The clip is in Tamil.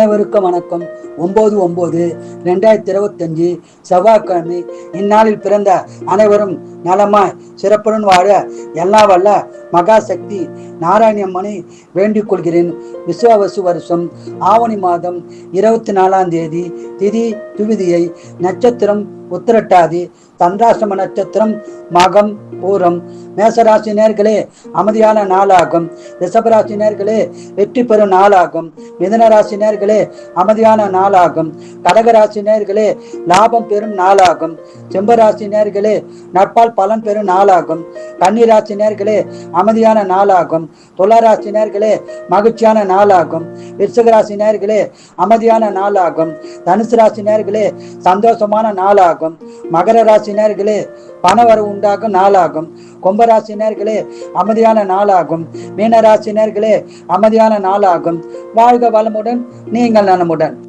அனைவருக்கும் வணக்கம். 9/9/2025 செவ்வாய்க்கிழமை. இந்நாளில் பிறந்த அனைவரும் நலமாய் சிறப்புடன் வாழ எல்லா வல்ல மகாசக்தி நாராயணியம்மனை வேண்டிக் கொள்கிறேன். விஸ்வாவசு வருஷம் ஆவணி மாதம் 24ஆம் தேதி, திதி துவிதியை, நட்சத்திரம் உத்திரட்டாதி, சந்திராசிரம நட்சத்திரம் மகம் பூரம். மேசராசி நேர்களே அமைதியான நாளாகும். ரிஷபராசி நேர்களே வெற்றி பெறும் நாளாகும். மிதுனராசி நேர்களே அமைதியான நாளாகும். கடகராசி நேர்களே லாபம் பெறும் நாளாகும். சிம்மராசி நேர்களே நட்பால் பலன் பெறும் நாளாகும். கன்னிராசி நேர்களே அமைதியான நாளாகும். துளாராசி நேர்களே மகிழ்ச்சியான நாளாகும். விருச்சிகராசி நேர்களே அமைதியான நாளாகும். தனுசு ராசி நேர்களே சந்தோஷமான நாளாகும். மகர ராசி நேர்களே பணவரவு உண்டாகும் நாளாகும். கும்பராசி நேர்களே அமைதியான நாளாகும். மீனராசி நேர்களே அமைதியான நாளாகும். வாழ்க வளமுடன், நீங்கள் நலமுடன்.